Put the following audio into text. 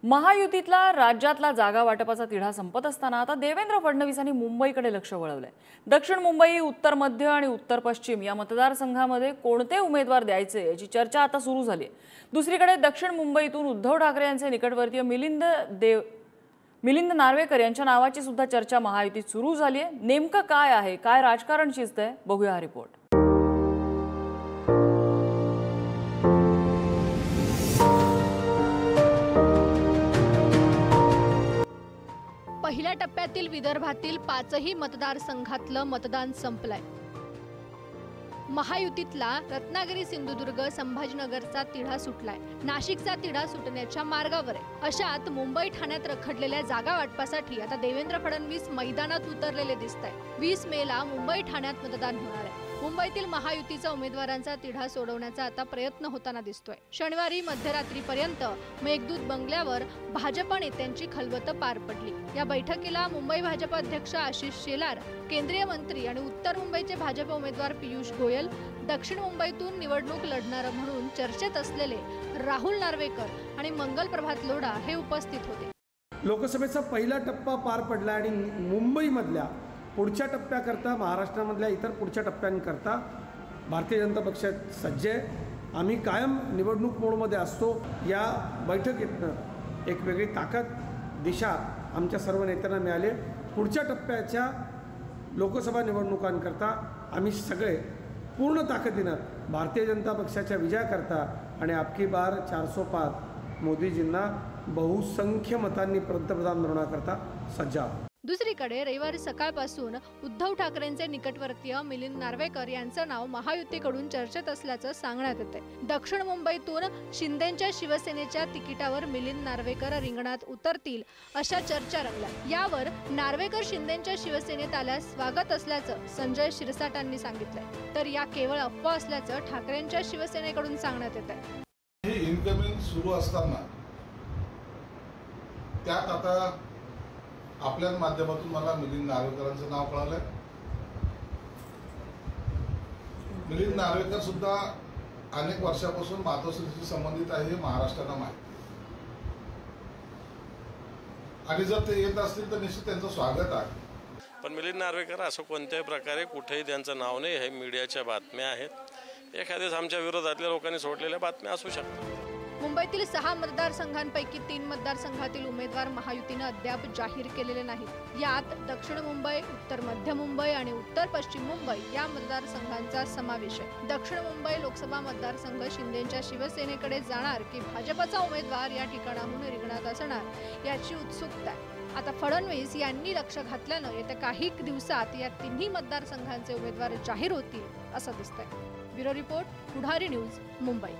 महायुतीतला राज्यातला जागा वाटपाचा तिढा संपत असताना आता देवेंद्र फडणवीसांनी मुंबईकडे लक्ष वळवलंय। दक्षिण मुंबई, उत्तर मध्य आणि उत्तर पश्चिम या मतदारसंघामध्ये कोणते उमेदवार द्यायचे याची चर्चा आता सुरू झाली आहे। दुसरीकडे दक्षिण मुंबईतून उद्धव ठाकरे यांचे निकटवर्तीय मिलिंद नार्वेकर यांच्या नावाची सुद्धा चर्चा महायुतीत सुरू झाली आहे। नेमकं काय आहे, काय राजकारण शिजतंय, बघूया हा रिपोर्ट। पहिल्या टप्प्यातील विदर्भातील 5ही मतदारसंघातलं मतदान संपलंय। महायुतीतला रत्नागिरी, सिंधुदुर्ग, संभाजीनगरचा तिढा सुटलाय, नाशिकचा तिढा सुटण्याच्या मार्गावर आहे। अशात मुंबई ठाण्यात रखडलेल्या जागा वाटपासाठी आता देवेंद्र फडणवीस मैदानात उतरलेले दिसतायत। 20 मेला मुंबई ठाण्यात मतदान होणार आहे। मुंबईतील महायुतीचा उमेदवारांचा तिढा सोडवण्याचा आता प्रयत्न होताना दिसतोय। शनिवारी मध्यरात्रीपर्यंत मेघदूत बंगल्यावर भाजप नेत्यांची खलबत पार पडली। या बैठकीला मुंबई भाजप अध्यक्ष आशिष शेलार, केंद्रीय मंत्री आणि उत्तर मुंबईचे भाजप उमेदवार पियुष गोयल, दक्षिण मुंबईतून निवडणूक लढणार म्हणून चर्चेत असलेले राहुल नार्वेकर आणि मंगल प्रभात लोढा हे उपस्थित होते। लोकसभेचा पहिला टप्पा पार पडला आणि मुंबईमधल्या पुढच्या टप्प्याकरता, महाराष्ट्रामधल्या इतर पुढच्या टप्प्यांकरता भारतीय जनता पक्ष सज्ज आहे। आम्ही कायम निवडणूक मोडमध्ये असतो। या बैठकीतनं एक वेगळी ताकद, दिशा आमच्या सर्व नेत्यांना मिळाली। पुढच्या टप्प्याच्या लोकसभा निवडणुकांकरता आम्ही सगळे पूर्ण ताकदीनं भारतीय जनता पक्षाच्या विजयाकरता आणि आपकी बार 405 मोदीजींना बहुसंख्य मतांनी पंतप्रधान बनवण्याकरता सज्ज आहोत। दुसरीकडे रविवारी सकाळपासून उद्धव ठाकरेंचे निकटवर्तीय मिलिंद नार्वेकर यांचं नाव महायुतीकडून चर्चेत असल्याचं सांगण्यात येते। दक्षिण मुंबईतून शिंदेच्या शिवसेनेच्या तिकिटावर मिलिंद नार्वेकर रिंगणात उतरतील अशा चर्चा रंगल्या। यावर नार्वेकर शिंदेच्या शिवसेनेत आल्यास स्वागत असल्याचं संजय शिरसाटांनी सांगितलंय, तर या केवळ अफवा असल्याचं ठाकरेंच्या शिवसेनेकडून सांगण्यात येतंय। ही इनकमिंग सुरू असताना त्यात आता आपल्या माध्यमातून मला मिलिंद नार्वेकरांचं नाव कळालंय। मिलिंद नार्वेकर सुद्धा अनेक वर्षापासून मातोश्रीशी संबंधित आहे हे महाराष्ट्राला माहिती, आणि जर ते येत असतील तर निश्चित त्यांचं स्वागत आहे। पण मिलिंद नार्वेकर असं कोणत्याही प्रकारे कुठेही त्यांचं नाव नाही, हे मीडियाच्या बातम्या आहेत। एखाद्याच आमच्या विरोधातल्या लोकांनी सोडलेल्या बातम्या असू शकतात। मुंबईतील 6 मतदारसंघांपैकी 3 मतदारसंघातील उमेदवार महायुतीने अद्याप जाहीर केलेले नाहीत। यात दक्षिण मुंबई, उत्तर मध्य मुंबई आणि उत्तर पश्चिम मुंबई या मतदारसंघांचा समावेश आहे। दक्षिण मुंबई लोकसभा मतदारसंघ शिंदेच्या शिवसेनेकडे जाणार की भाजपचा उमेदवार या ठिकाणाहून रिंगणात असणार याची उत्सुकता आहे। आता फडणवीस यांनी लक्ष घातल्यानं येत्या काही दिवसात या तिन्ही मतदारसंघांचे उमेदवार जाहीर होतील असं दिसतंय। ब्युरो रिपोर्ट, पुढारी न्यूज, मुंबई।